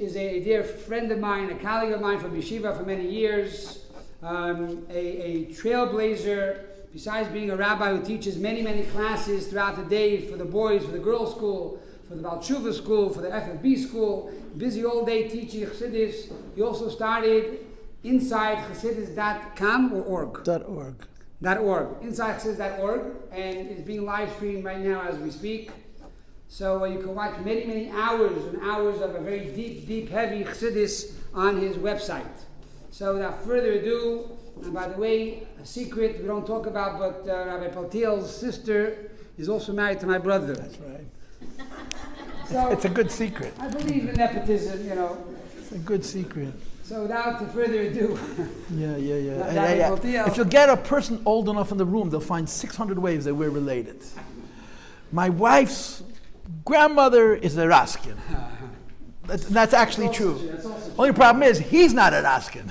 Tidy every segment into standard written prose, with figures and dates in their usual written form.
is a dear friend of mine, a colleague of mine from Yeshiva for many years, a trailblazer. Besides being a rabbi who teaches many, many classes throughout the day for the boys, for the girls' school, for the Baal Tshuva school, for the FFB school, busy all day teaching Chassidus. He also started Inside Chassidus.com or org? .org. Inside Chassidus.org, and it's being live streamed right now as we speak. So you can watch many, many hours and hours of a very deep, deep, heavy Chassidus on his website. So without further ado, and by the way, a secret we don't talk about, but Rabbi Paltiel's sister is also married to my brother. That's right. So it's a good secret. I believe in nepotism, you know. It's a good secret. So without further ado. Yeah. If you get a person old enough in the room, they'll find 600 ways that we're related. My wife's grandmother is a Raskin. That's actually true. Only problem is he's not a Raskin.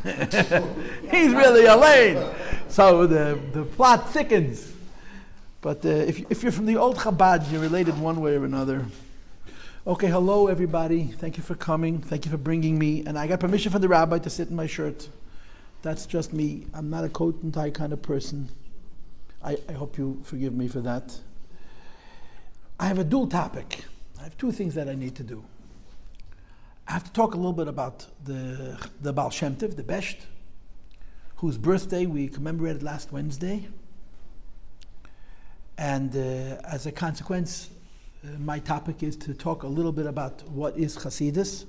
He's really a Lane. So the plot thickens. But if you're from the old Chabad, you're related one way or another. Okay, hello everybody. Thank you for coming. Thank you for bringing me. And I got permission from the rabbi to sit in my shirt. That's just me. I'm not a coat and tie kind of person. I hope you forgive me for that. I have a dual topic. I have two things that I need to do. I have to talk a little bit about the Baal Shem Tov, the Besht, whose birthday we commemorated last Wednesday. And as a consequence, my topic is to talk a little bit about what is Chassidus.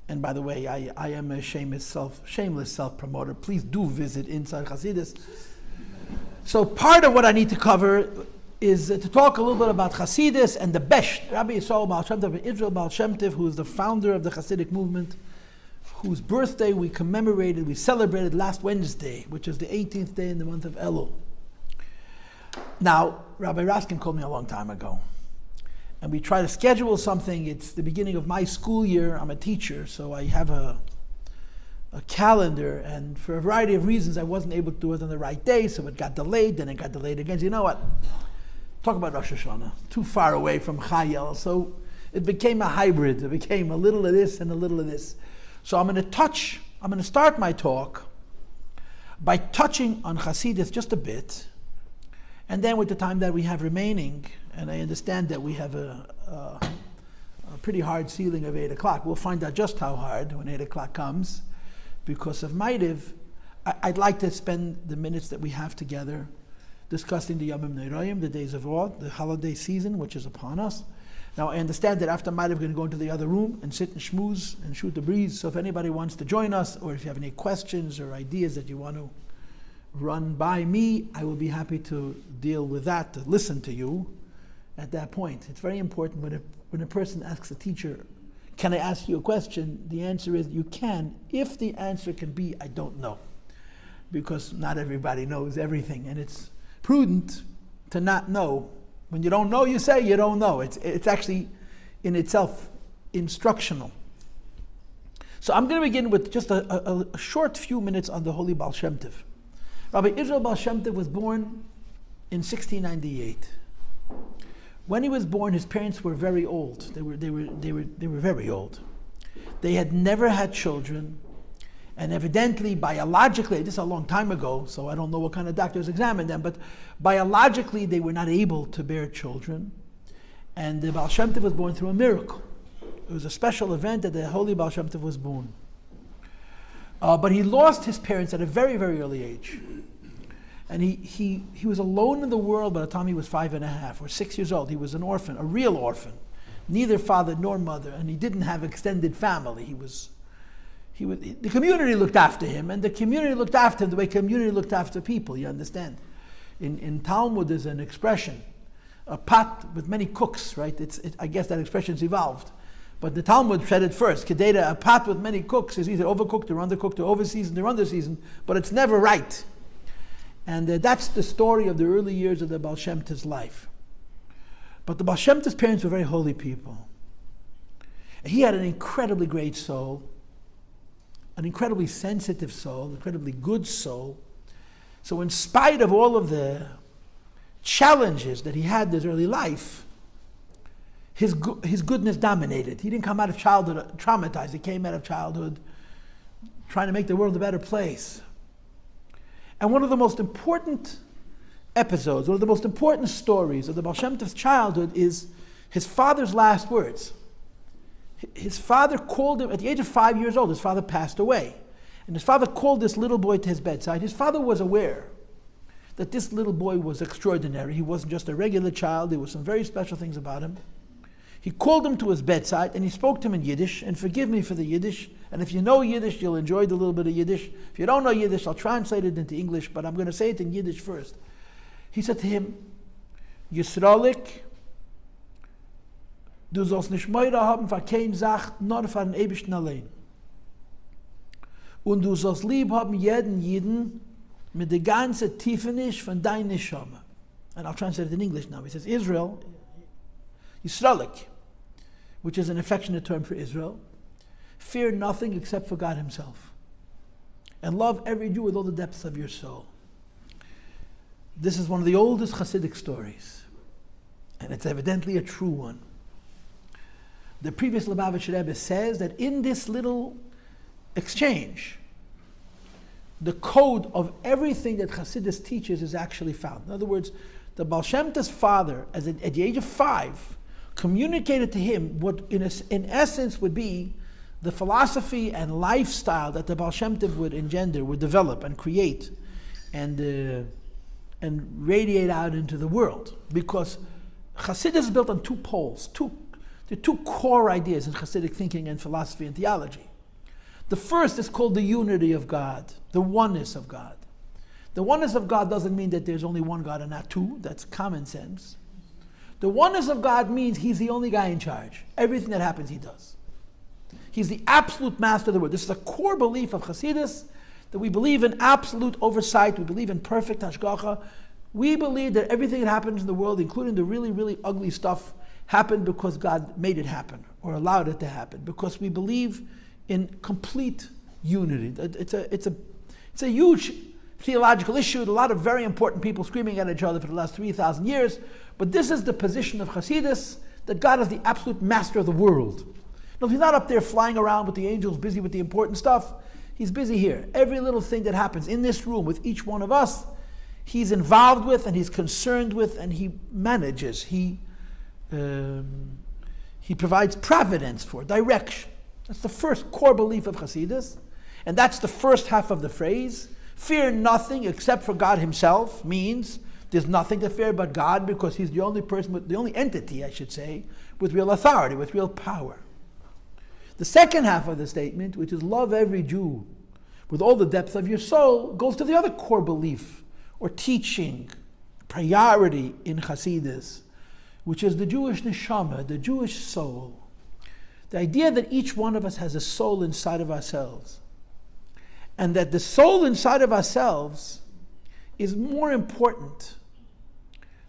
And by the way, I am a shameless self-promoter. Please do visit Inside Chassidus. So part of what I need to cover is to talk a little bit about Chassidus and the Besht, Rabbi Yossi Paltiel, Baal Shem Tov, who is the founder of the Chassidic movement, whose birthday we celebrated last Wednesday, which is the 18th day in the month of Elul. Now, Rabbi Raskin called me a long time ago, and we try to schedule something. It's the beginning of my school year. I'm a teacher, so I have a calendar, and for a variety of reasons, I wasn't able to do it on the right day, so it got delayed, then it got delayed again. So you know what? Talk about Rosh Hashanah, too far away from Chayel, so it became a hybrid. It became a little of this and a little of this. So I'm going to start my talk by touching on Chassidus just a bit, and then with the time that we have remaining, and I understand that we have a pretty hard ceiling of 8 o'clock. We'll find out just how hard when 8 o'clock comes. Because of Maidiv, I'd like to spend the minutes that we have together discussing the Yomim Neirayim, the days of awe, the holiday season, which is upon us. Now, I understand that after Maidiv, we're going to go into the other room and sit and schmooze and shoot the breeze. So if anybody wants to join us, or if you have any questions or ideas that you want to run by me, I will be happy to deal with that, to listen to you at that point. It's very important when a person asks a teacher, can I ask you a question? The answer is you can, if the answer can be, I don't know. Because not everybody knows everything, and it's prudent to not know. When you don't know, you say you don't know. It's actually in itself instructional. So I'm going to begin with just a short few minutes on the Holy Baal Shem Tov. Rabbi Israel Baal Shem Tov was born in 1698. When he was born, his parents were very old. They were very old. They had never had children, and evidently, biologically, this is a long time ago, so I don't know what kind of doctors examined them, but biologically, they were not able to bear children. And the Baal Shem Tov was born through a miracle. It was a special event that the Holy Baal Shem Tov was born. But he lost his parents at a very, very early age. And he was alone in the world by the time he was 5.5 or 6 years old. He was an orphan, a real orphan. Neither father nor mother, and he didn't have extended family. The community looked after him, and the community looked after him the way community looked after people, you understand. In Talmud there's an expression, a pot with many cooks, right? I guess that expression's evolved. But the Talmud said it first. Kededa, a pot with many cooks is either overcooked or undercooked or overseasoned or underseasoned, but it's never right. And that's the story of the early years of the Baal Shem Tov's life. But the Baal Shem Tov's parents were very holy people. He had an incredibly great soul, an incredibly sensitive soul, incredibly good soul. So in spite of all of the challenges that he had in his early life, his goodness dominated. He didn't come out of childhood traumatized. He came out of childhood trying to make the world a better place. And one of the most important episodes, one of the most important stories of the Baal Shem Tov's childhood is his father's last words. His father called him, at the age of 5 years old, his father passed away. And his father called this little boy to his bedside. His father was aware that this little boy was extraordinary. He wasn't just a regular child. There were some very special things about him. He called him to his bedside and he spoke to him in Yiddish. And forgive me for the Yiddish. And if you know Yiddish, you'll enjoy the little bit of Yiddish. If you don't know Yiddish, I'll translate it into English, but I'm going to say it in Yiddish first. He said to him, Yisraelik, du sollst nicht Meure haben für keine Sache, nur für den Ewigsten allein. Und du sollst lieb haben jeden Jiden mit der ganzen Tiefenisch von deiner Neshama. And I'll translate it in English now. He says, Israel, Yisraelik, which is an affectionate term for Israel, fear nothing except for God himself. And love every Jew with all the depths of your soul. This is one of the oldest Hasidic stories. And it's evidently a true one. The previous Lubavitcher Rebbe says that in this little exchange, the code of everything that Hasidus teaches is actually found. In other words, the Baal Shem Tov's father, at the age of 5, communicated to him what in essence would be the philosophy and lifestyle that the Baal Shem Tov would engender, would develop and create and radiate out into the world. Because Hasidus is built on two poles, the two core ideas in Hasidic thinking and philosophy and theology. The first is called the unity of God, the oneness of God. The oneness of God doesn't mean that there's only one God and not two. That's common sense. The oneness of God means he's the only guy in charge. Everything that happens, he does. He's the absolute master of the world. This is a core belief of Hasidus, that we believe in absolute oversight. We believe in perfect hashgacha. We believe that everything that happens in the world, including the really, really ugly stuff, happened because God made it happen or allowed it to happen. Because we believe in complete unity. It's a huge theological issue. A lot of very important people screaming at each other for the last 3,000 years. But this is the position of Hasidus, that God is the absolute master of the world. No, he's not up there flying around with the angels, busy with the important stuff. He's busy here. Every little thing that happens in this room with each one of us, he's involved with and he's concerned with and he manages. He provides providence for, direction. That's the first core belief of Hasidus. And that's the first half of the phrase. Fear nothing except for God himself means there's nothing to fear but God, because he's the only person, the only entity, I should say, with real authority, with real power. The second half of the statement, which is love every Jew with all the depth of your soul, goes to the other core belief or teaching, priority in Hasidus, which is the Jewish neshama, the Jewish soul. The idea that each one of us has a soul inside of ourselves, and that the soul inside of ourselves is more important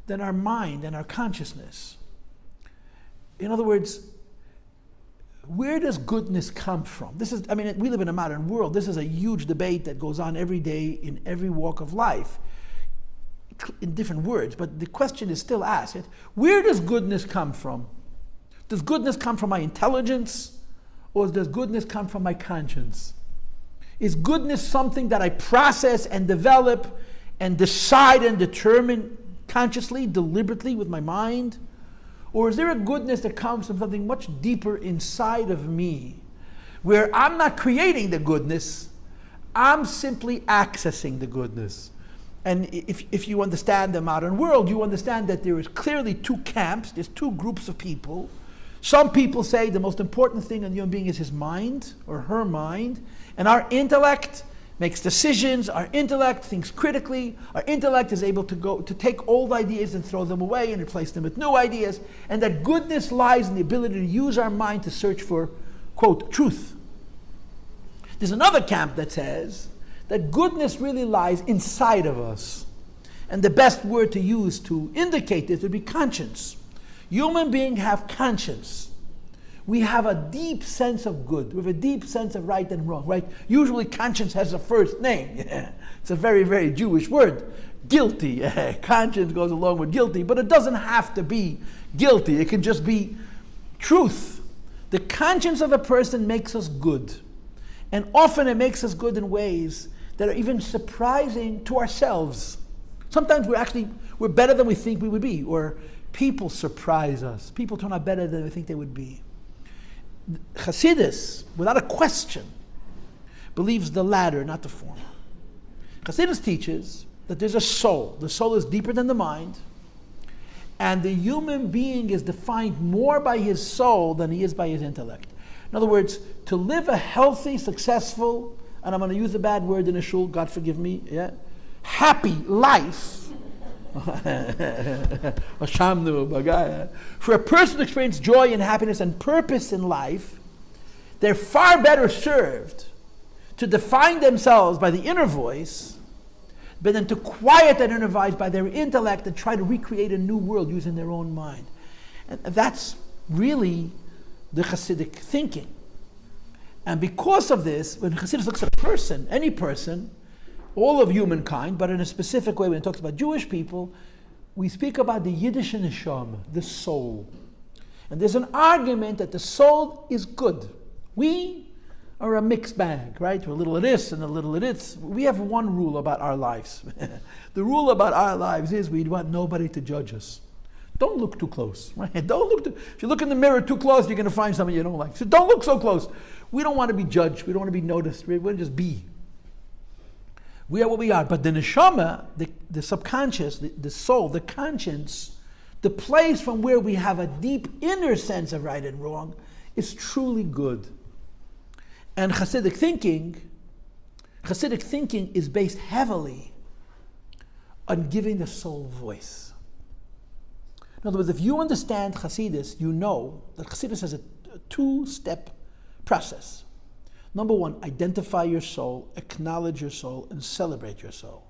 than our mind and our consciousness. In other words, where does goodness come from? We live in a modern world. This is a huge debate that goes on every day in every walk of life, in different words, but the question is still asked. Where does goodness come from? Does goodness come from my intelligence, or does goodness come from my conscience? Is goodness something that I process and develop and decide and determine consciously, deliberately with my mind? Or is there a goodness that comes from something much deeper inside of me, where I'm not creating the goodness, I'm simply accessing the goodness? And if you understand the modern world, you understand that there is clearly two camps, there's two groups of people. Some people say the most important thing in a human being is his mind or her mind, and our intellect makes decisions, our intellect thinks critically, our intellect is able to take old ideas and throw them away and replace them with new ideas, and that goodness lies in the ability to use our mind to search for, quote, truth. There's another camp that says that goodness really lies inside of us, and the best word to use to indicate this would be conscience. Human beings have conscience. We have a deep sense of good. We have a deep sense of right and wrong, right? Usually conscience has a first name. It's a very, very Jewish word. Guilty. Conscience goes along with guilty, but it doesn't have to be guilty. It can just be truth. The conscience of a person makes us good. And often it makes us good in ways that are even surprising to ourselves. Sometimes we're better than we think we would be, or people surprise us. People turn out better than we think they would be. Chassidus, without a question, believes the latter, not the former. Chassidus teaches that there's a soul. The soul is deeper than the mind, and the human being is defined more by his soul than he is by his intellect. In other words, to live a healthy, successful, and I'm going to use a bad word in a shul, God forgive me, happy life, for a person to experience joy and happiness and purpose in life, they're far better served to define themselves by the inner voice, but then to quiet that inner voice by their intellect and try to recreate a new world using their own mind. And that's really the Hasidic thinking. And because of this, when Hasidus looks at a person, any person, all of humankind, but in a specific way when it talks about Jewish people, we speak about the Yiddish neshama, the soul. And there's an argument that the soul is good. We are a mixed bag, right? We're a little of this and a little of this. We have one rule about our lives. The rule about our lives is we want nobody to judge us. Don't look too close, right? If you look in the mirror too close, you're going to find something you don't like. So don't look so close. We don't want to be judged. We don't want to be noticed. We want to just be. We are what we are. But the neshama, the subconscious, the soul, the conscience, the place from where we have a deep inner sense of right and wrong is truly good. And Hasidic thinking is based heavily on giving the soul voice. In other words, if you understand Hasidus, you know that Hasidus has a two-step process. Number one, identify your soul, acknowledge your soul, and celebrate your soul.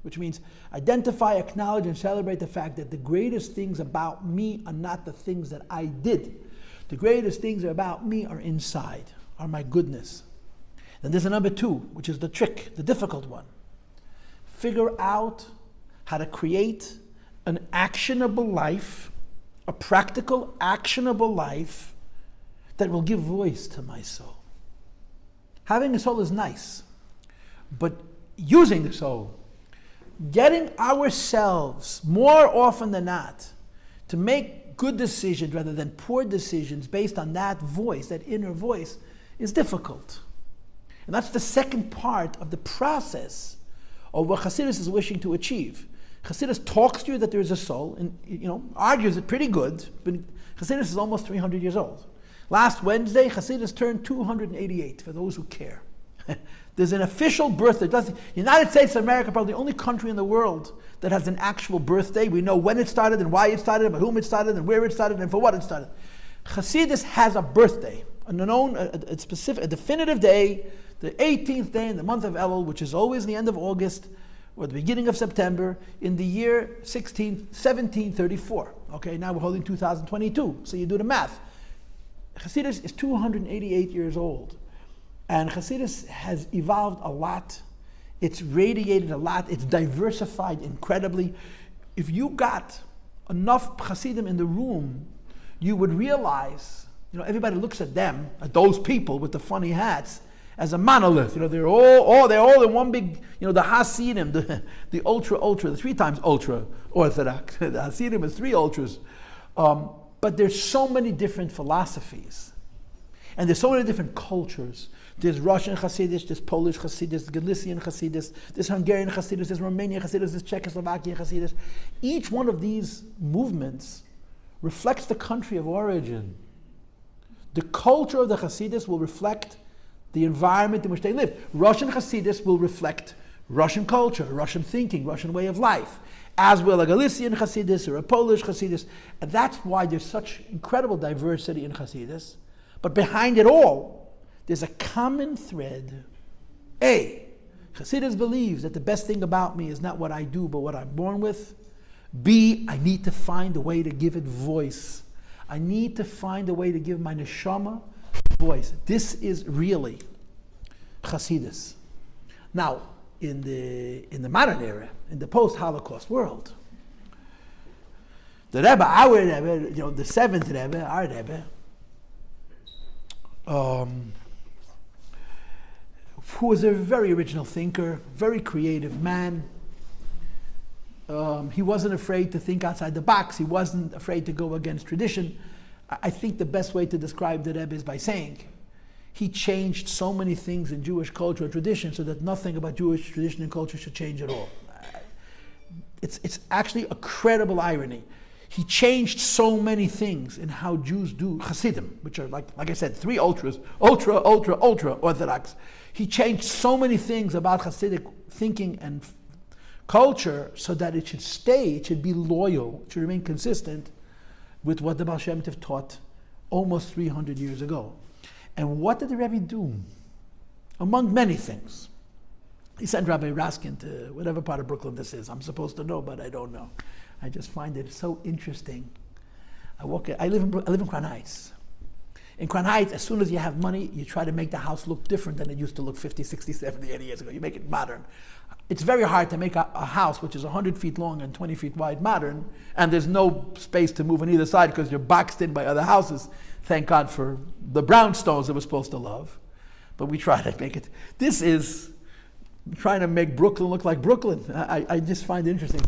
Which means identify, acknowledge, and celebrate the fact that the greatest things about me are not the things that I did. The greatest things about me are inside, are my goodness. Then there's a number two, which is the trick, the difficult one. Figure out how to create an actionable life, a practical, actionable life that will give voice to my soul. Having a soul is nice, but using the soul, getting ourselves more often than not to make good decisions rather than poor decisions based on that voice, that inner voice, is difficult. And that's the second part of the process of what Hasidus is wishing to achieve. Hasidus talks to you that there is a soul, and argues it pretty good, but Hasidus is almost 300 years old. Last Wednesday, Hasidus turned 288, for those who care. There's an official birthday. The United States of America, probably the only country in the world that has an actual birthday. We know when it started and why it started, by whom it started, and where it started, and for what it started. Hasidus has a birthday, a definitive day, the 18th day in the month of Elul, which is always the end of August, or the beginning of September, in the year 1734. Okay, now we're holding 2022, so you do the math. Hasidus is 288 years old, and Hasidus has evolved a lot. It's radiated a lot. It's diversified incredibly. If you got enough Hasidim in the room, you would realize, everybody looks at them, at those people with the funny hats, as a monolith. They're all in one big, the Hasidim, the ultra, the 3 times ultra orthodox. The Hasidim is 3 ultras. But there's so many different philosophies. And there's so many different cultures. There's Russian Hasidus, there's Polish Hasidus, Galician Hasidus, there's Hungarian Hasidus, there's Romanian Hasidus, there's Czechoslovakian Hasidus. Each one of these movements reflects the country of origin. The culture of the Hasidus will reflect the environment in which they live. Russian Hasidus will reflect Russian culture, Russian thinking, Russian way of life, as will a Galician Hasidus or a Polish Hasidus. And that's why there's such incredible diversity in Hasidus. But behind it all, there's a common thread. A, Hasidus believes that the best thing about me is not what I do, but what I'm born with. B, I need to find a way to give it voice. I need to find a way to give my neshama voice. This is really Hasidus. Now, in the modern era, in the post-Holocaust world, the Rebbe, our Rebbe, the 7th Rebbe, our Rebbe, who was a very original thinker, very creative man. He wasn't afraid to think outside the box. He wasn't afraid to go against tradition. I think the best way to describe the Rebbe is by saying he changed so many things in Jewish culture and tradition so that nothing about Jewish tradition and culture should change at all. It's actually a credible irony. He changed so many things in how Jews do Hasidim, which are like I said, three ultra Orthodox. He changed so many things about Hasidic thinking and culture so that it should stay, it should be loyal, it should remain consistent with what the Baal Shem Tov taught almost 300 years ago. And what did the Rebbe do? Among many things. He sent Rabbi Raskin to whatever part of Brooklyn this is. I'm supposed to know, but I don't know. I just find it so interesting. I live in Crown Heights. In Crown Heights, as soon as you have money, you try to make the house look different than it used to look 50, 60, 70, 80 years ago. You make it modern. It's very hard to make a house which is 100 feet long and 20 feet wide modern, and there's no space to move on either side because you're boxed in by other houses. Thank God for the brownstones that we're supposed to love. But we try to make it. This is trying to make Brooklyn look like Brooklyn. I just find it interesting.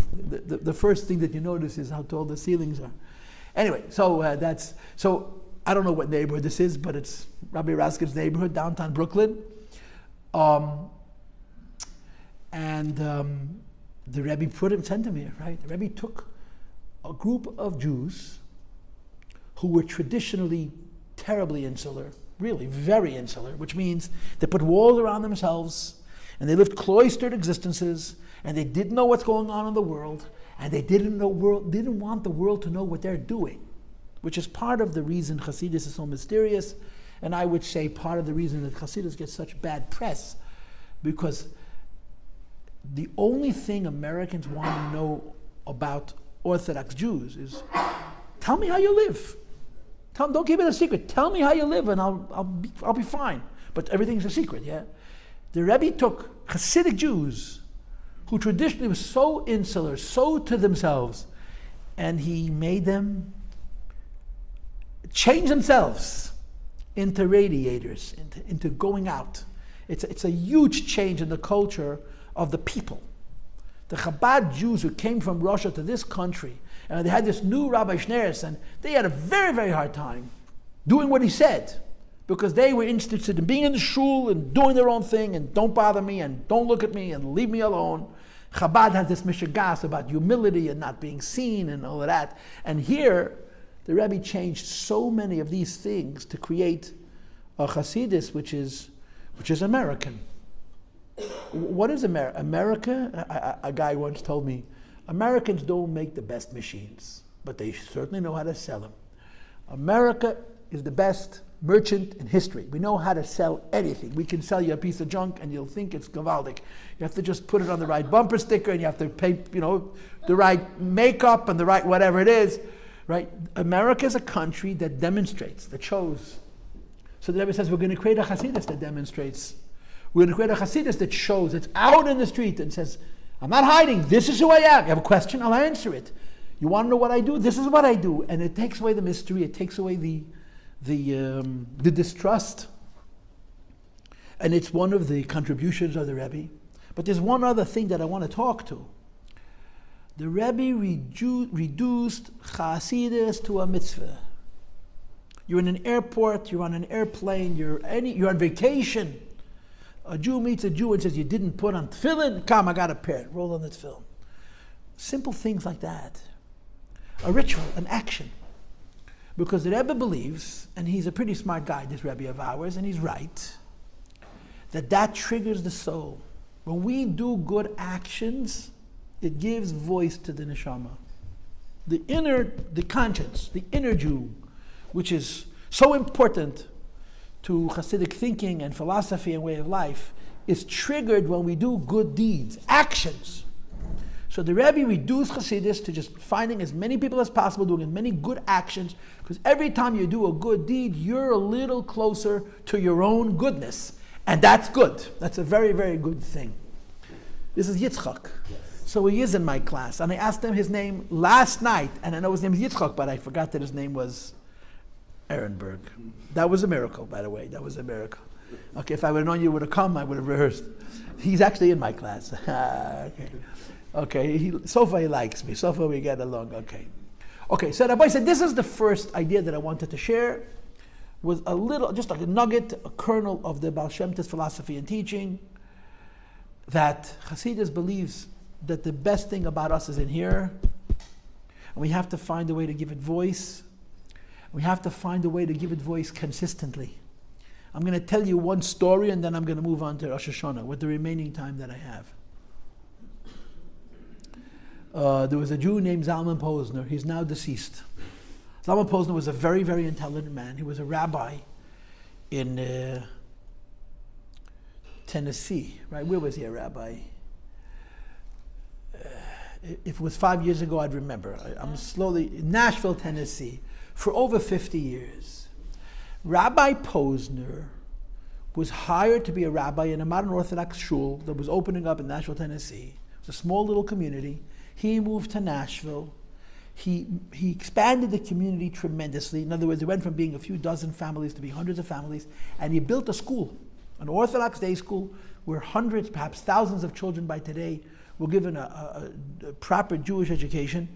The first thing that you notice is how tall the ceilings are. Anyway, so I don't know what neighborhood this is, but it's Rabbi Raskin's neighborhood, downtown Brooklyn. The Rebbe sent him here, right? The Rebbe took a group of Jews who were traditionally terribly insular, really very insular, which means they put walls around themselves and they lived cloistered existences and they didn't know what's going on in the world and they didn't want the world to know what they're doing, which is part of the reason Chassidus is so mysterious, and I would say part of the reason that Chassidus gets such bad press, because the only thing Americans want to know about Orthodox Jews is, tell me how you live. Don't keep it a secret. Tell me how you live and I'll be fine. But everything's a secret, yeah? The Rebbe took Hasidic Jews who traditionally were so insular, so to themselves, and he made them change themselves into radiators, into going out. It's a huge change in the culture of the people. The Chabad Jews who came from Russia to this country, and they had this new Rabbi Schneerson, and they had a very, very hard time doing what he said, because they were interested in being in the shul and doing their own thing, and don't bother me, and don't look at me, and leave me alone. Chabad has this mishigas about humility and not being seen and all of that. And here, the Rebbe changed so many of these things to create a Chassidus which is American. What is America? America, a guy once told me, Americans don't make the best machines, but they certainly know how to sell them. America is the best merchant in history. We know how to sell anything. We can sell you a piece of junk and you'll think it's gewaldic. You have to just put it on the right bumper sticker and you have to pay, the right makeup and the right whatever it is, right? America is a country that demonstrates, that shows. So the Rebbe says we're going to create a Chassidus that demonstrates. We're going to create a Chassidus that shows, it's out in the street and says, I'm not hiding, this is who I am. You have a question, I'll answer it. You want to know what I do? This is what I do. And it takes away the mystery, it takes away the distrust. And it's one of the contributions of the Rebbe. But there's one other thing that I want to talk to. The Rebbe reduced Chassidus to a mitzvah. You're in an airport, you're on an airplane, you're on vacation. A Jew meets a Jew and says, you didn't put on tefillin? Come, I got a pair. Roll on the tefillin. Simple things like that. A ritual, an action. Because the Rebbe believes, and he's a pretty smart guy, this Rebbe of ours, and he's right, that triggers the soul. When we do good actions, it gives voice to the neshama. The conscience, the inner Jew, which is so important to Hasidic thinking and philosophy and way of life, is triggered when we do good deeds, actions. So the Rebbe reduced Chassidus to just finding as many people as possible, doing as many good actions, because every time you do a good deed, you're a little closer to your own goodness. And that's good. That's a very, very good thing. This is Yitzchak. Yes. So he is in my class, and I asked him his name last night, and I know his name is Yitzchak, but I forgot that his name was Ehrenberg. That was a miracle, by the way. That was a miracle. Okay, if I would have known you would have come, I would have rehearsed. He's actually in my class. Okay. So far he likes me. So far we get along. Okay, so Rabbi said this is the first idea that I wanted to share. Was a little, just like a nugget, a kernel of the Baal Shem Tov's philosophy and teaching, that Chassidus believes that the best thing about us is in here, and we have to find a way to give it voice. We have to find a way to give it voice consistently. I'm going to tell you one story, and then I'm going to move on to Rosh Hashanah with the remaining time that I have. There was a Jew named Zalman Posner. He's now deceased. Zalman Posner was a very, very intelligent man. He was a rabbi in Tennessee, right? Where was he a rabbi? If it was 5 years ago, I'd remember. I'm slowly, Nashville, Tennessee, for over 50 years. Rabbi Posner was hired to be a rabbi in a modern Orthodox shul that was opening up in Nashville, Tennessee. It was a small little community. He moved to Nashville. He expanded the community tremendously. In other words, it went from being a few dozen families to be hundreds of families. And he built a school, an Orthodox day school, where hundreds, perhaps thousands of children by today were given a proper Jewish education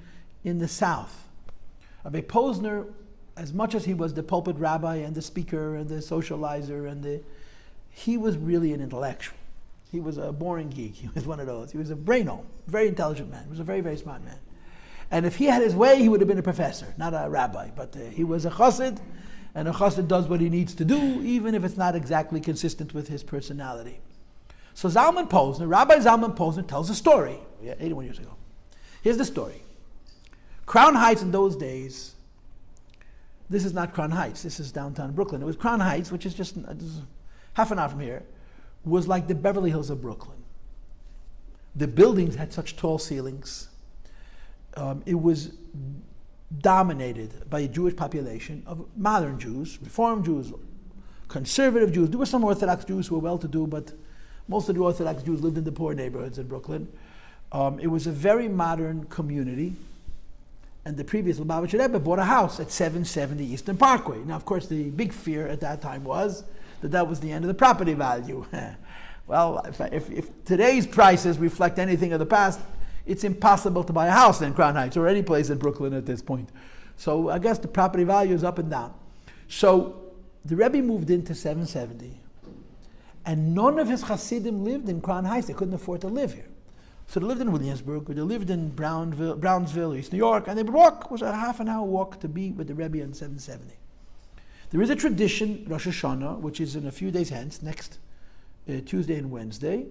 in the South. Rabbi Posner, as much as he was the pulpit rabbi and the speaker and the socializer, he was really an intellectual. He was a boring geek. He was one of those. He was a braino, very intelligent man. He was a very, very smart man. And if he had his way, he would have been a professor, not a rabbi. But he was a chassid, and a chassid does what he needs to do, even if it's not exactly consistent with his personality. So Zalman Posner, Rabbi Zalman Posner, tells a story. 81 years ago. Here's the story. Crown Heights in those days, this is not Crown Heights, this is downtown Brooklyn. It was Crown Heights, which is just half an hour from here, was like the Beverly Hills of Brooklyn. The buildings had such tall ceilings. It was dominated by a Jewish population of modern Jews, Reform Jews, conservative Jews. There were some Orthodox Jews who were well-to-do, but most of the Orthodox Jews lived in the poor neighborhoods in Brooklyn. It was a very modern community, and the previous Lubavitcher Rebbe bought a house at 770 Eastern Parkway. Now, of course, the big fear at that time was that was the end of the property value. Well, if today's prices reflect anything of the past, it's impossible to buy a house in Crown Heights or any place in Brooklyn at this point. So I guess the property value is up and down. So the Rebbe moved into 770, and none of his Hasidim lived in Crown Heights. They couldn't afford to live here. So they lived in Williamsburg, or they lived in Brownsville, East New York, and they would walk. It was a half an hour walk to be with the Rebbe on 770. There is a tradition, Rosh Hashanah, which is in a few days hence, next Tuesday and Wednesday,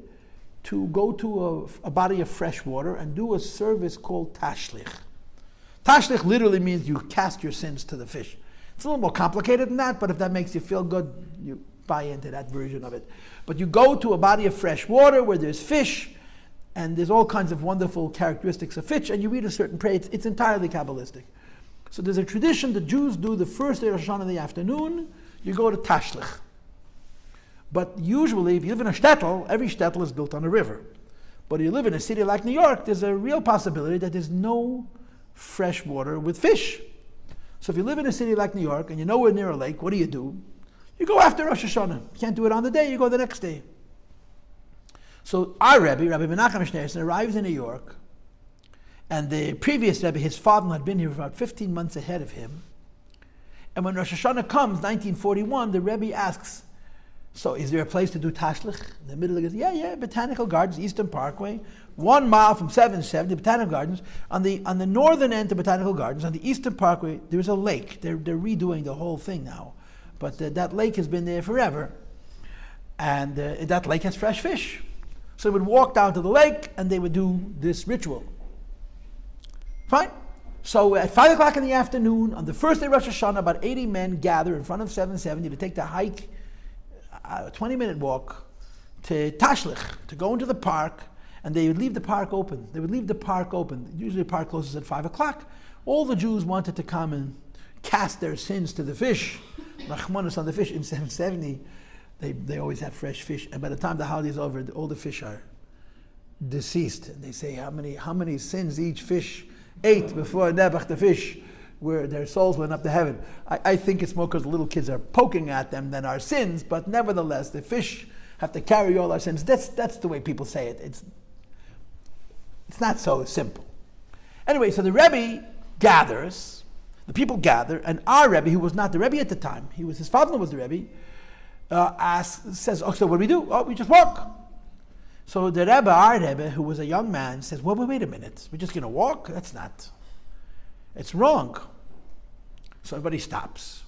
to go to a body of fresh water and do a service called tashlich. Tashlich literally means you cast your sins to the fish. It's a little more complicated than that, but if that makes you feel good, you buy into that version of it. But you go to a body of fresh water where there's fish, and there's all kinds of wonderful characteristics of fish, and you read a certain prayer. It's entirely Kabbalistic. So there's a tradition the Jews do the first day of Rosh Hashanah in the afternoon, you go to tashlich. But usually, if you live in a shtetl, every shtetl is built on a river. But if you live in a city like New York, there's a real possibility that there's no fresh water with fish. So if you live in a city like New York and you're nowhere near a lake, what do? You go after Rosh Hashanah. You can't do it on the day, you go the next day. So our Rebbe, Rabbi Menachem Schneerson, arrives in New York, and the previous Rebbe, his father, had been here about 15 months ahead of him. And when Rosh Hashanah comes, 1941, the Rebbe asks, so is there a place to do tashlich? In the middle of it, yeah, Botanical Gardens, Eastern Parkway, 1 mile from 770, Botanical Gardens. On the northern end of Botanical Gardens, on the Eastern Parkway, there's a lake. They're redoing the whole thing now. But that lake has been there forever. And that lake has fresh fish. So they would walk down to the lake and they would do this ritual. Fine. So at 5 o'clock in the afternoon, on the first day of Rosh Hashanah, about 80 men gather in front of 770 to take the hike, a 20-minute walk to Tashlich, to go into the park, and they would leave the park open. Usually the park closes at 5 o'clock. All the Jews wanted to come and cast their sins to the fish. Rachmanis on the fish in 770. They always have fresh fish, and by the time the holiday is over, all the fish are deceased. And they say how many sins each fish ate before Nebuch the fish. where their souls went up to heaven. I think it's more because the little kids are poking at them than our sins, but nevertheless, the fish have to carry all our sins. That's the way people say it. It's not so simple. Anyway, so the Rebbe gathers, the people gather, and our Rebbe, who was not the Rebbe at the time, his father was the Rebbe, says, oh, so what do we do? Oh, we just walk. So the Rebbe, our Rebbe, who was a young man, says, well, wait a minute. We're just going to walk? It's wrong. So everybody stops.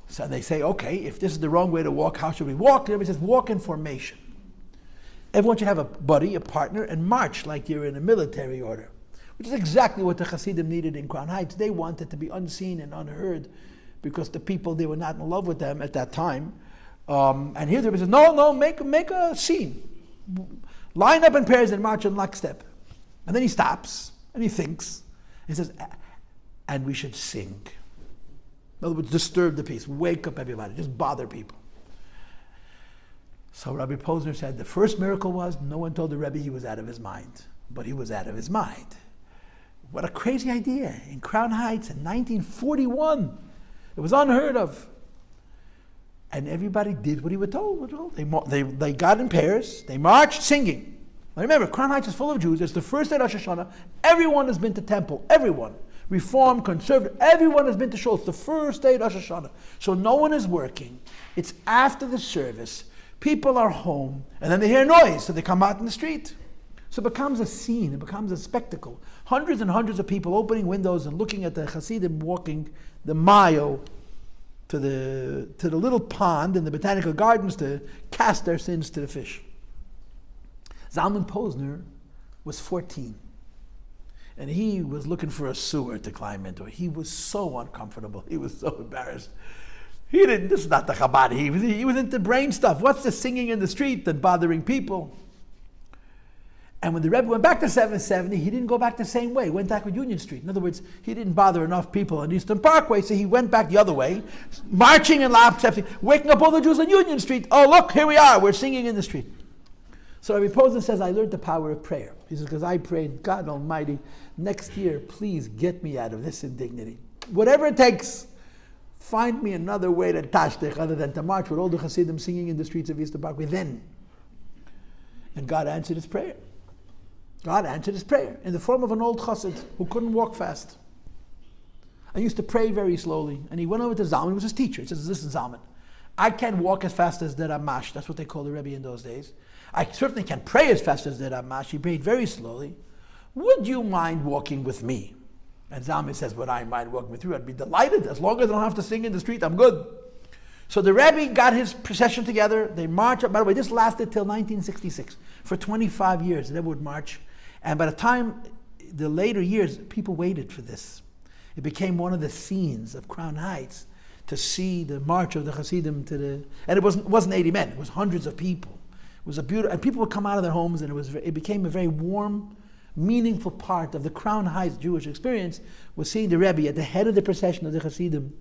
So they say, okay, if this is the wrong way to walk, how should we walk? The Rebbe says, walk in formation. Everyone should have a buddy, a partner, and march like you're in a military order, which is exactly what the Hasidim needed in Crown Heights. They wanted to be unseen and unheard because the people, they were not in love with them at that time. And here the Rebbe says, no, make a scene. Line up in pairs and march in lockstep. And then he stops, and he thinks. He says, and we should sing. In other words, disturb the peace. Wake up everybody. Just bother people. So Rabbi Posner said the first miracle was no one told the Rebbe he was out of his mind. But he was out of his mind. What a crazy idea. In Crown Heights in 1941. It was unheard of. And everybody did what he was told. They got in pairs. They marched singing. Now remember, Crown Heights is full of Jews. It's the first day of Rosh Hashanah. Everyone has been to temple. Everyone. Reform, conservative. Everyone has been to shul. It's the first day of Rosh Hashanah. So no one is working. It's after the service. People are home. And then they hear noise. So they come out in the street. So it becomes a scene. It becomes a spectacle. Hundreds and hundreds of people opening windows and looking at the Hasidim walking the mile to the little pond in the botanical gardens to cast their sins to the fish. Zalman Posner was 14. And he was looking for a sewer to climb into. He was so uncomfortable. He was so embarrassed. This is not the Chabad. He was into brain stuff. What's the singing in the street and bothering people? And when the Rebbe went back to 770, he didn't go back the same way. He went back with Union Street. In other words, he didn't bother enough people on Eastern Parkway, so he went back the other way, marching and laughing, waking up all the Jews on Union Street. Oh, look, here we are. We're singing in the street. So Rabbi Posner says, I learned the power of prayer. He says, because I prayed, God Almighty, next year, please get me out of this indignity. Whatever it takes, find me another way to tashtech other than to march with all the Hasidim singing in the streets of Eastern Parkway then. And God answered his prayer. God answered his prayer in the form of an old chassid who couldn't walk fast. I used to pray very slowly. And he went over to Zalman, he was his teacher. He says, listen, Zalman, I can't walk as fast as the Ramash. That's what they called the Rebbe in those days. I certainly can't pray as fast as the Ramash. He prayed very slowly. Would you mind walking with me? And Zalman says, would I mind walking with you? I'd be delighted. As long as I don't have to sing in the street, I'm good. So the Rebbe got his procession together. They marched up. By the way, this lasted till 1966. For 25 years, the Rebbe would march. And by the time, the later years, people waited for this. It became one of the scenes of Crown Heights to see the march of the Hasidim to the... And it wasn't 80 men, it was hundreds of people. It was a beautiful... And people would come out of their homes and it became a very warm, meaningful part of the Crown Heights Jewish experience was seeing the Rebbe at the head of the procession of the Hasidim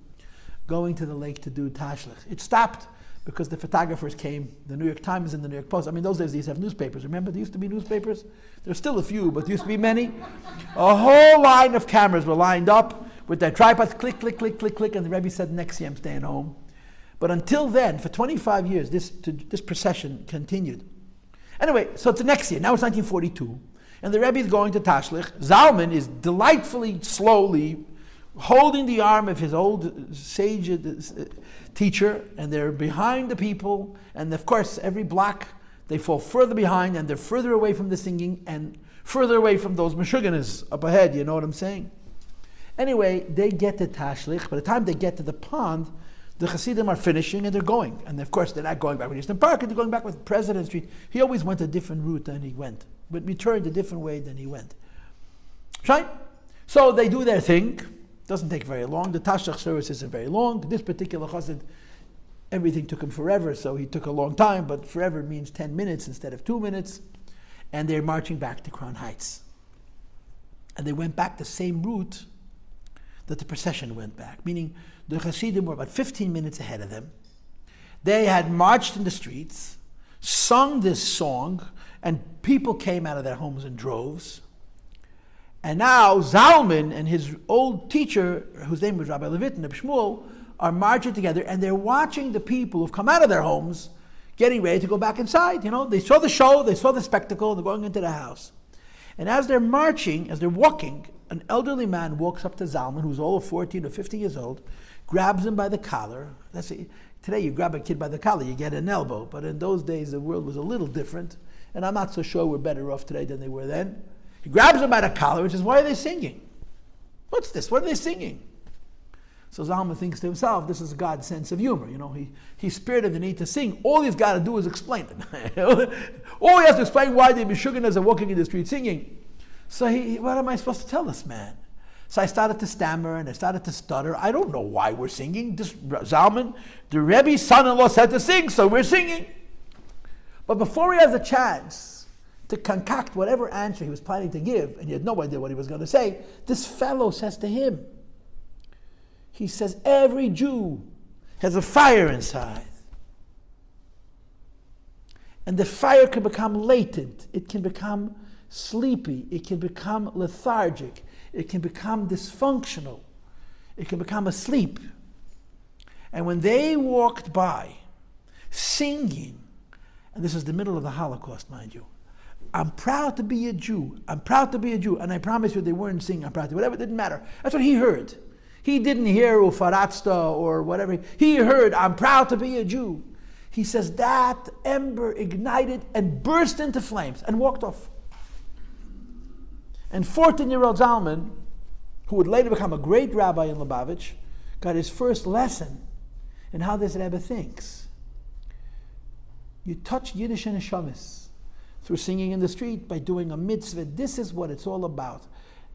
going to the lake to do Tashlich. It stopped because the photographers came, the New York Times and the New York Post. I mean, those days they used to have newspapers. Remember, there used to be newspapers? There's still a few, but there used to be many. A whole line of cameras were lined up with their tripods, click, click, click, click, click, and the Rebbe said, next year I'm staying home. But until then, for 25 years, this procession continued. Anyway, so it's the next year. Now it's 1942. And the Rebbe is going to Tashlich. Zalman is delightfully, slowly holding the arm of his old sage teacher, and they're behind the people, and of course every block they fall further behind and they're further away from the singing and further away from those meshuganas up ahead, you know what I'm saying? Anyway, they get to Tashlich. By the time they get to the pond, the Hasidim are finishing and they're going. And of course they're not going back with Eastern Park, they're going back with President Street. He always went a different route than he went, but returned a different way than he went. Right? So they do their thing. Doesn't take very long. The Tashlich service isn't very long. This particular chassid, everything took him forever, so he took a long time, but forever means 10 minutes instead of 2 minutes. And they're marching back to Crown Heights. And they went back the same route that the procession went back, meaning the Hasidim were about 15 minutes ahead of them. They had marched in the streets, sung this song, and people came out of their homes in droves. And now Zalman and his old teacher, whose name was Rabbi Levit and Rabbi Shmuel, are marching together, and they're watching the people who've come out of their homes getting ready to go back inside. They saw the show, they saw the spectacle, they're going into the house. And as they're marching, as they're walking, an elderly man walks up to Zalman, who's all of 14 or 15 years old, grabs him by the collar. Today you grab a kid by the collar, you get an elbow, but in those days the world was a little different, and I'm not so sure we're better off today than they were then. He grabs him by the collar and says, "Why are they singing? What's this? What are they singing?" So Zalman thinks to himself, this is God's sense of humor. He spared him the need to sing. All he's got to do is explain it. All he has to explain why they Meshuggahs are walking in the street singing. So what am I supposed to tell this man? So I started to stammer and I started to stutter. I don't know why we're singing. This Zalman, the Rebbe's son-in-law said to sing, so we're singing. But before he has a chance to concoct whatever answer he was planning to give, and he had no idea what he was going to say, this fellow says to him, he says, every Jew has a fire inside. And the fire can become latent. It can become sleepy. It can become lethargic. It can become dysfunctional. It can become asleep. And when they walked by, singing, and this is the middle of the Holocaust, mind you, I'm proud to be a Jew. I'm proud to be a Jew. And I promise you they weren't singing, I'm proud to, whatever, it didn't matter. That's what he heard. He didn't hear Ufaratzta or whatever. He heard, I'm proud to be a Jew. He says that ember ignited and burst into flames and walked off. And 14-year-old Zalman, who would later become a great rabbi in Lubavitch, got his first lesson in how this Rebbe thinks. You touch Yiddish and Neshamis through singing in the street, by doing a mitzvah. This is what it's all about.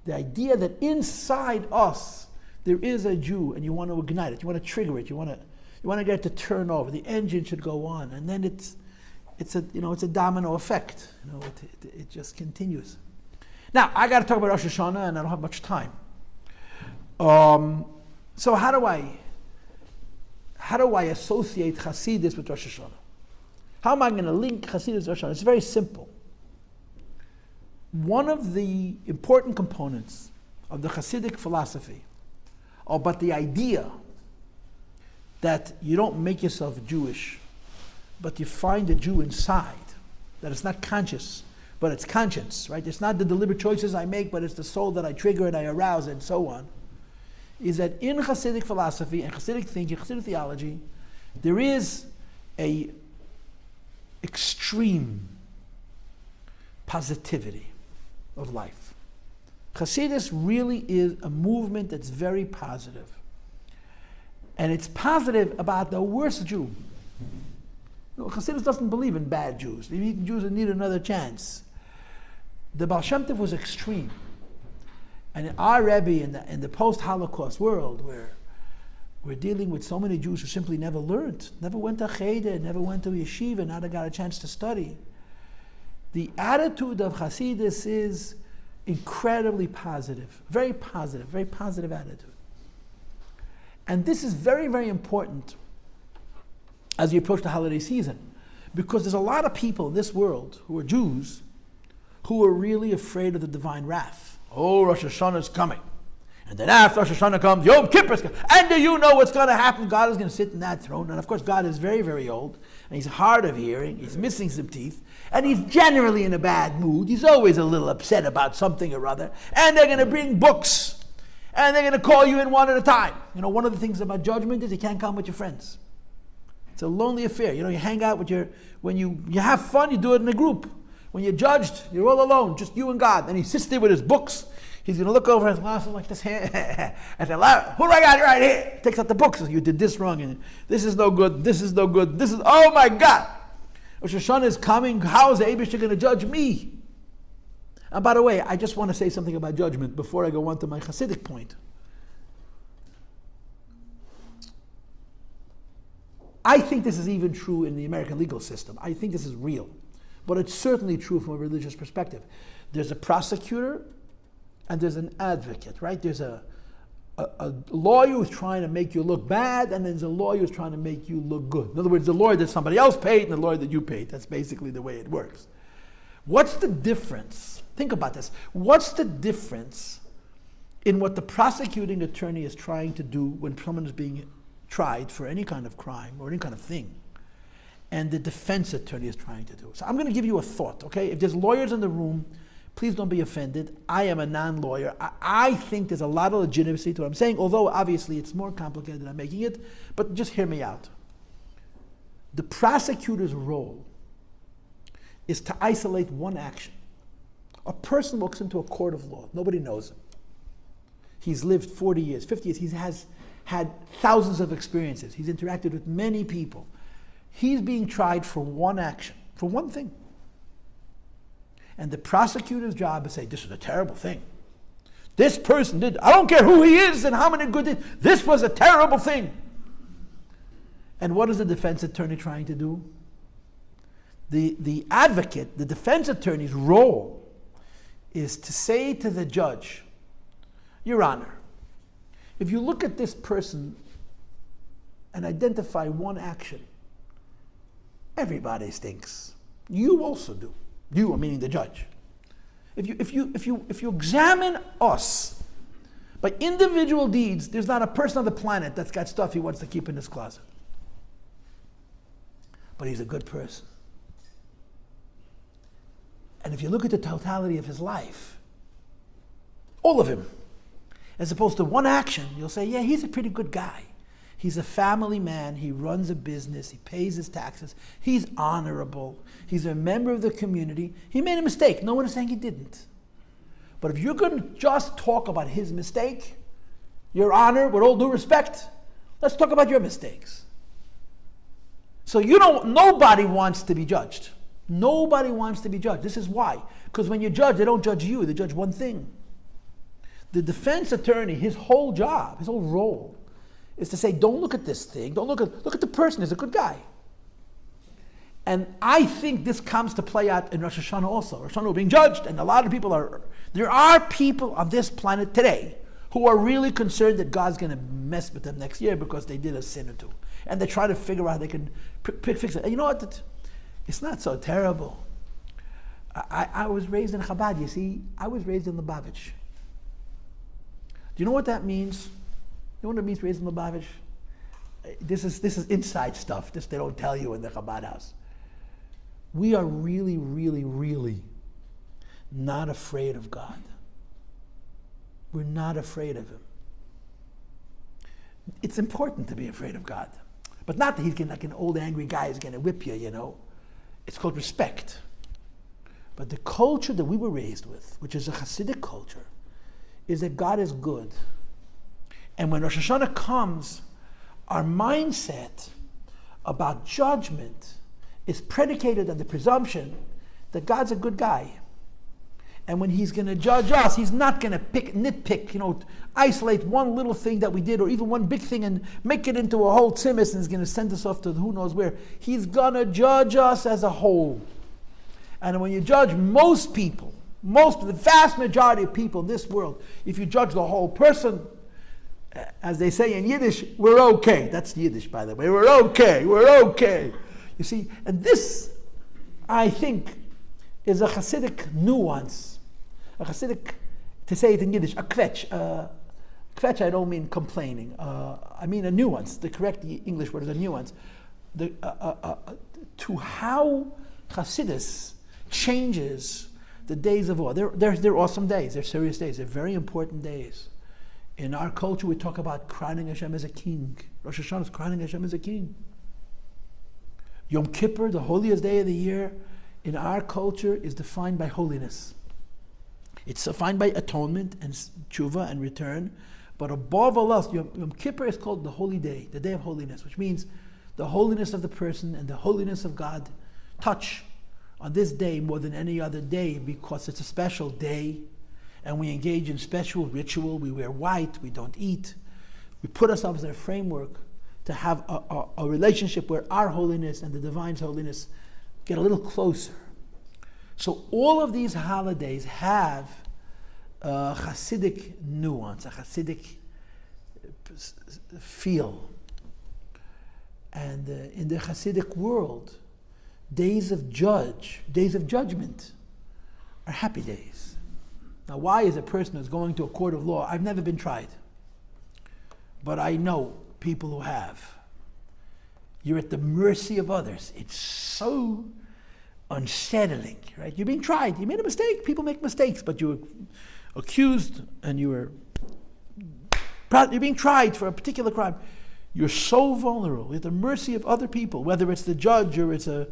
The idea that inside us there is a Jew, and you want to ignite it, you want to trigger it, you want to get it to turn over. The engine should go on, and then it's a domino effect. It just continues. Now I got to talk about Rosh Hashanah, and I don't have much time. So how do I associate Chassidus with Rosh Hashanah? How am I going to link Chassidus to Rosh Hashanah? It's very simple. One of the important components of the Chassidic philosophy, but the idea that you don't make yourself Jewish, but you find a Jew inside, that it's not conscious, but it's conscience, right? It's not the deliberate choices I make, but it's the soul that I trigger and I arouse and so on, is that in Chassidic philosophy and Chassidic thinking, Chassidic theology, there is a extreme positivity of life. Chassidus really is a movement that's very positive. And it's positive about the worst Jew. Chassidus doesn't believe in bad Jews. They need Jews that need another chance. The Baal Shem Tov was extreme. And in our Rebbe, in the post-Holocaust world, where we're dealing with so many Jews who simply never learned, never went to Cheder, never went to yeshiva, never got a chance to study. The attitude of Chassidus is incredibly positive, very positive attitude. And this is very, very important as you approach the holiday season, because there's a lot of people in this world who are Jews who are really afraid of the divine wrath. Oh, Rosh Hashanah is coming. And then after Rosh Hashanah comes, Yom Kippur is coming. And do you know what's going to happen? God is going to sit in that throne. And of course, God is very, very old. And he's hard of hearing. He's missing some teeth. And he's generally in a bad mood. He's always a little upset about something or other. And they're going to bring books. And they're going to call you in one at a time. One of the things about judgment is you can't come with your friends. It's a lonely affair. You hang out with when you have fun, you do it in a group. When you're judged, you're all alone, just you and God. And he sits there with his books. He's going to look over his glasses like this and say, who do I got right here? Takes out the books. You did this wrong. And this is no good. This is no good. This is, oh my God. Rosh Hashanah is coming. How is the Eibishter going to judge me? And by the way, I just want to say something about judgment before I go on to my Hasidic point. I think this is even true in the American legal system. I think this is real. But it's certainly true from a religious perspective. There's a prosecutor and there's an advocate, right? There's a lawyer who's trying to make you look bad, and then there's a lawyer who's trying to make you look good. In other words, the lawyer that somebody else paid and the lawyer that you paid. That's basically the way it works. What's the difference Think about this. What's the difference in what the prosecuting attorney is trying to do when someone is being tried for any kind of crime or any kind of thing, and the defense attorney is trying to do? So I'm going to give you a thought, okay? If there's lawyers in the room, please don't be offended. I am a non-lawyer. I think there's a lot of legitimacy to what I'm saying, although obviously it's more complicated than I'm making it, but just hear me out. The prosecutor's role is to isolate one action. A person walks into a court of law. Nobody knows him. He's lived 40 years, 50 years. He has had thousands of experiences. He's interacted with many people. He's being tried for one action, for one thing. And the prosecutor's job is to say, this is a terrible thing. This person did, I don't care who he is and how many good did, this was a terrible thing. And what is the defense attorney trying to do? The advocate, the defense attorney's role is to say to the judge, Your Honor, if you look at this person and identify one action, everybody stinks. You also do. You, meaning the judge. If you examine us by individual deeds, there's not a person on the planet that's got stuff he wants to keep in his closet. But he's a good person. And if you look at the totality of his life, all of him, as opposed to one action, you'll say, yeah, he's a pretty good guy. He's a family man, he runs a business, he pays his taxes, he's honorable, he's a member of the community. He made a mistake. No one is saying he didn't. But if you're going to just talk about his mistake, Your Honor, with all due respect, let's talk about your mistakes. So nobody wants to be judged. Nobody wants to be judged. This is why. Because when you judge, they don't judge you, they judge one thing. The defense attorney, his whole job, his whole role, is to say, don't look at this thing, don't look at the person, he's a good guy. And I think this comes to play out in Rosh Hashanah also. Rosh Hashanah we're being judged, and a lot of people there are people on this planet today who are really concerned that God's going to mess with them next year because they did a sin or two. And they try to figure out how they can fix it. And you know what? It's not so terrible. I was raised in Chabad, you see. I was raised in Lubavitch. Do you know what that means? You know what it means, raised in Lubavitch? This is inside stuff. This they don't tell you in the Chabad house. We are really, really, really not afraid of God. We're not afraid of Him. It's important to be afraid of God. But not that He's like an old angry guy who's going to whip you, you know. It's called respect. But the culture that we were raised with, which is a Hasidic culture, is that God is good. And when Rosh Hashanah comes, our mindset about judgment is predicated on the presumption that God's a good guy. And when He's going to judge us, He's not going to nitpick, isolate one little thing that we did or even one big thing and make it into a whole tzimis and He's going to send us off to who knows where. He's going to judge us as a whole. And when you judge most people, the vast majority of people in this world, if you judge the whole person, as they say in Yiddish, we're okay. That's Yiddish, by the way. We're okay. You see, and this, I think, is a Hasidic nuance. A Hasidic, to say it in Yiddish, a kvetch. Kvetch, I don't mean complaining. I mean a nuance. The correct English word is a nuance. To how Chassidus changes the days of war. They're awesome days. They're serious days. They're very important days. In our culture, we talk about crowning Hashem as a king. Rosh Hashanah is crowning Hashem as a king. Yom Kippur, the holiest day of the year, in our culture is defined by holiness. It's defined by atonement and tshuva and return. But above all else, Yom Kippur is called the holy day, the day of holiness, which means the holiness of the person and the holiness of God touch on this day more than any other day because it's a special day. And we engage in special ritual. We wear white. We don't eat. We put ourselves in a framework to have a relationship where our holiness and the divine's holiness get a little closer. So all of these holidays have a Hasidic nuance, a Hasidic feel. And in the Hasidic world, days of judgment are happy days. Now, why is a person who's going to a court of law? I've never been tried, but I know people who have. You're at the mercy of others. It's so unsettling, right? You're being tried. You made a mistake. People make mistakes, but you were accused and you're being tried for a particular crime. You're so vulnerable. You're at the mercy of other people, whether it's the judge or it's a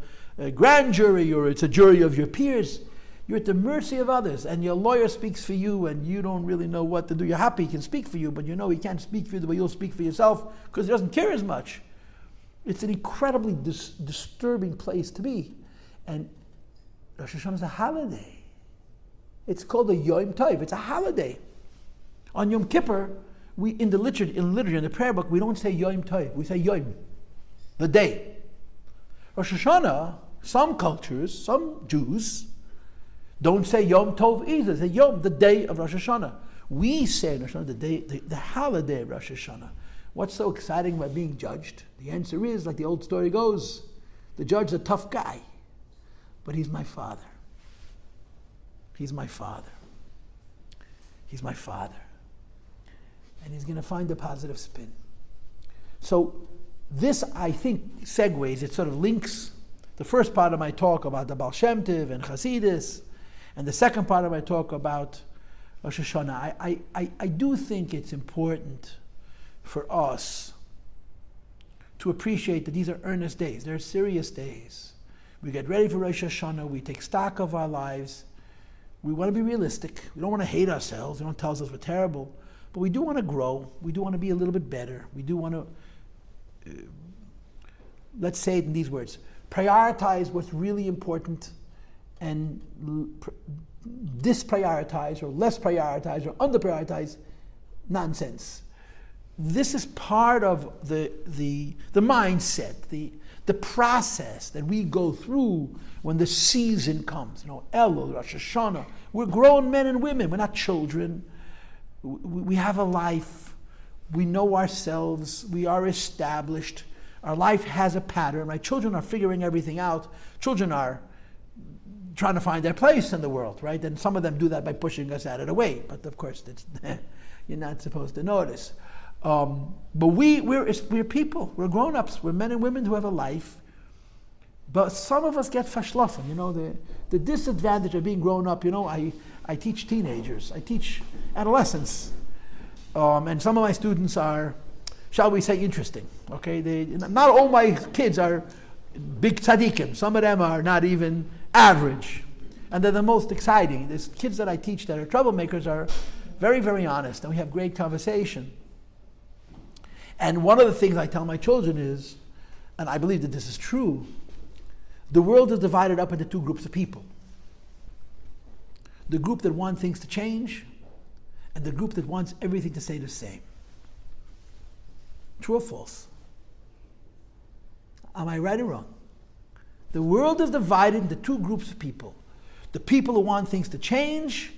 grand jury or it's a jury of your peers. You're at the mercy of others, and your lawyer speaks for you, and you don't really know what to do. You're happy he can speak for you, but you know he can't speak for you the way you'll speak for yourself because he doesn't care as much. It's an incredibly disturbing place to be. And Rosh Hashanah is a holiday. It's called a Yom Tov. It's a holiday. On Yom Kippur, in the liturgy, in the prayer book, we don't say Yom Tov. We say Yom, the day. Rosh Hashanah, some cultures, some Jews, don't say Yom Tov either. They say Yom, the day of Rosh Hashanah. We say Rosh Hashanah, the holiday of Rosh Hashanah. What's so exciting about being judged? The answer is, like the old story goes, the judge is a tough guy, but he's my father. He's my father. He's my father. And he's going to find a positive spin. So this, I think, segues, it sort of links the first part of my talk about the Baal Shem Tov and Chassidus, and the second part of my talk about Rosh Hashanah. I do think it's important for us to appreciate that these are earnest days. They're serious days. We get ready for Rosh Hashanah. We take stock of our lives. We want to be realistic. We don't want to hate ourselves. We don't tell ourselves we're terrible. But we do want to grow. We do want to be a little bit better. We do want to, let's say it in these words, prioritize what's really important and disprioritize or less prioritize or under-prioritize nonsense. This is part of the mindset, the process that we go through when the season comes. You know, Elul, Rosh Hashanah. We're grown men and women. We're not children. We have a life. We know ourselves. We are established. Our life has a pattern. My children are figuring everything out. Children are trying to find their place in the world, right? And some of them do that by pushing us out of the way. But of course, you're not supposed to notice. But we're people. We're grown-ups. We're men and women who have a life. But some of us get fashlafen. You know, the disadvantage of being grown up. You know, I teach teenagers. I teach adolescents. And some of my students are, shall we say, interesting. Okay, not all my kids are big tzaddikim. Some of them are not even average. And they're the most exciting. The kids that I teach that are troublemakers are very, very honest. And we have great conversation. And one of the things I tell my children is, and I believe that this is true, the world is divided up into two groups of people. The group that want things to change, and the group that wants everything to stay the same. True or false? Am I right or wrong? The world is divided into two groups of people. The people who want things to change,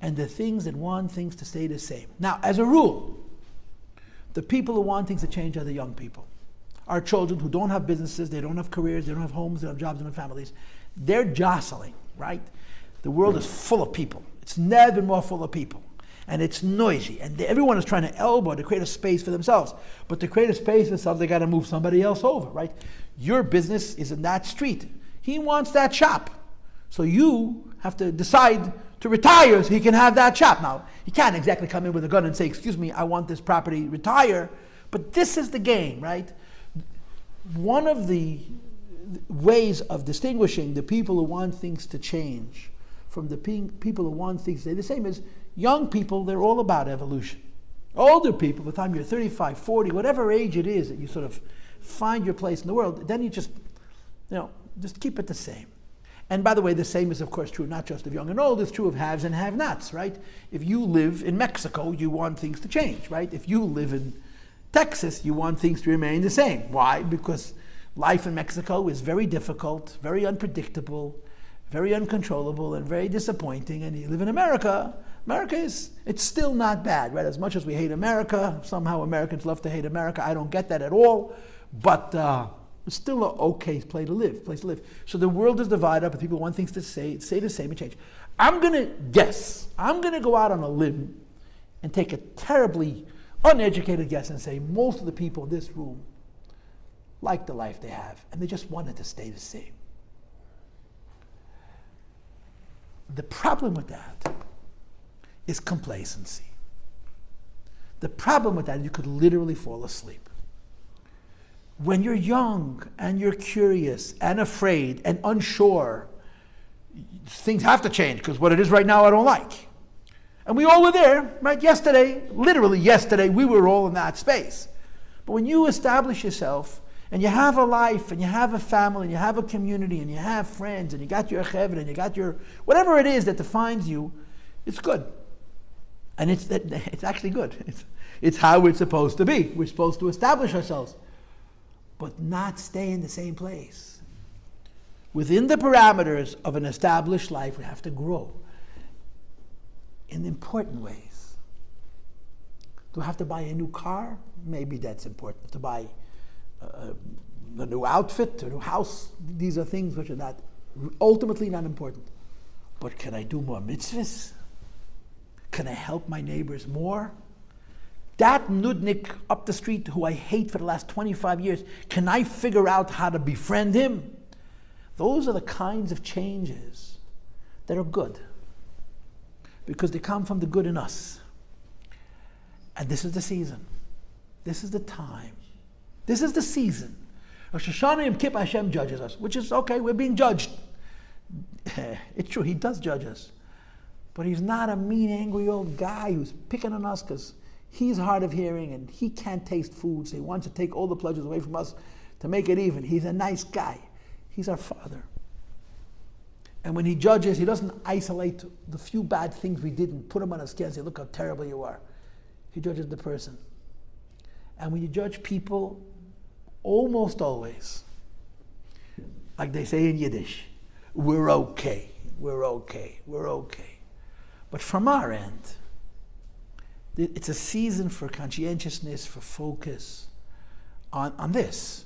and the things that want things to stay the same. Now, as a rule, the people who want things to change are the young people. Our children who don't have businesses, they don't have careers, they don't have homes, they don't have jobs, they don't have families. They're jostling, right? The world is full of people. It's never been more full of people. And it's noisy. And everyone is trying to elbow to create a space for themselves. But to create a space for themselves, they got to move somebody else over, right? Your business is in that street. He wants that shop. So you have to decide to retire so he can have that shop. Now, he can't exactly come in with a gun and say, excuse me, I want this property, retire. But this is the game, right? One of the ways of distinguishing the people who want things to change from the people who want things to stay the same is young people, they're all about evolution. Older people, by the time you're 35, 40, whatever age it is that you sort of find your place in the world, then you just keep it the same. And by the way, the same is of course true not just of young and old, it's true of haves and have-nots, right? If you live in Mexico, you want things to change, right? If you live in Texas, you want things to remain the same. Why? Because life in Mexico is very difficult, very unpredictable, very uncontrollable, and very disappointing. And you live in America, it's still not bad, right? As much as we hate America, somehow Americans love to hate America. I don't get that at all, but it's still an okay place to live. So the world is divided up, and people want things to stay the same and change. I'm going to guess. I'm going to go out on a limb and take a terribly uneducated guess and say most of the people in this room like the life they have, and they just want it to stay the same. The problem with that is complacency. The problem with that is you could literally fall asleep. When you're young and you're curious and afraid and unsure, things have to change because what it is right now I don't like. And we all were there, right? Yesterday, literally yesterday, we were all in that space. But when you establish yourself and you have a life and you have a family and you have a community and you have friends and you got your cheved and you got your, whatever it is that defines you, it's good. And it's actually good. It's how it's supposed to be. We're supposed to establish ourselves, but not stay in the same place. Within the parameters of an established life, we have to grow in important ways. Do I have to buy a new car? Maybe that's important. To buy a new outfit, a new house, these are things which are not ultimately not important. But can I do more mitzvahs? Can I help my neighbors more? That nudnik up the street who I hate for the last 25 years, can I figure out how to befriend him? Those are the kinds of changes that are good because they come from the good in us. And this is the season. This is the time. This is the season. Rosh Hashanah Yom Kippur Hashem judges us, which is okay, we're being judged. It's true, he does judge us. But he's not a mean, angry old guy who's picking on us because he's hard of hearing and he can't taste food, so he wants to take all the pleasures away from us to make it even. He's a nice guy. He's our Father. And when he judges, he doesn't isolate the few bad things we did and put them on a scale and say, look how terrible you are. He judges the person. And when you judge people, almost always, like they say in Yiddish, we're okay, we're okay, we're okay. But from our end, it's a season for conscientiousness, for focus on this,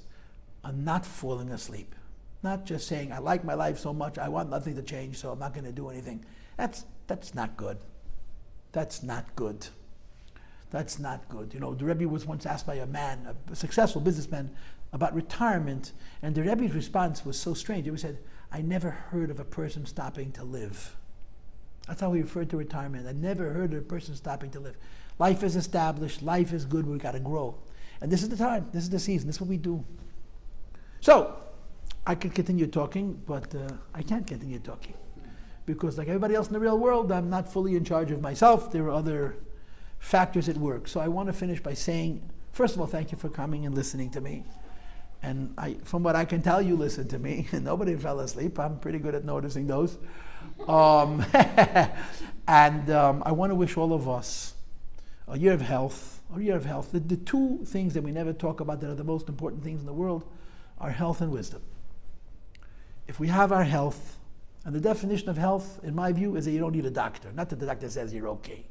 on not falling asleep. Not just saying, I like my life so much, I want nothing to change, so I'm not going to do anything. That's not good. That's not good. That's not good. You know, the Rebbe was once asked by a man, a successful businessman, about retirement, and the Rebbe's response was so strange. He said, I never heard of a person stopping to live. That's how he referred to retirement. I never heard of a person stopping to live. Life is established, life is good, we've got to grow. And this is the time, this is the season, this is what we do. So, I could continue talking, but I can't continue talking. Because like everybody else in the real world, I'm not fully in charge of myself. There are other factors at work. So I want to finish by saying, first of all, thank you for coming and listening to me. And from what I can tell, you listened to me. Nobody fell asleep. I'm pretty good at noticing those. And I want to wish all of us a year of health. A year of health. The two things that we never talk about that are the most important things in the world are health and wisdom. If we have our health, and the definition of health, in my view, is that you don't need a doctor. Not that the doctor says you're okay.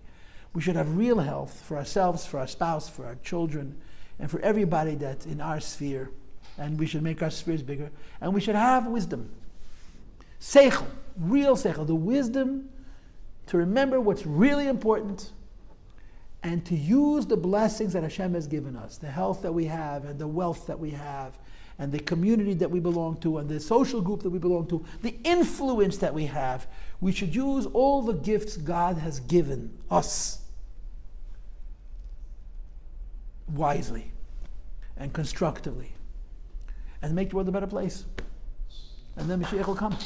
We should have real health for ourselves, for our spouse, for our children, and for everybody that's in our sphere. And we should make our spheres bigger. And we should have wisdom. Seichel, real seichel, the wisdom to remember what's really important and to use the blessings that Hashem has given us, the health that we have and the wealth that we have and the community that we belong to and the social group that we belong to, the influence that we have. We should use all the gifts God has given us wisely and constructively and make the world a better place. And then Mashiach will come.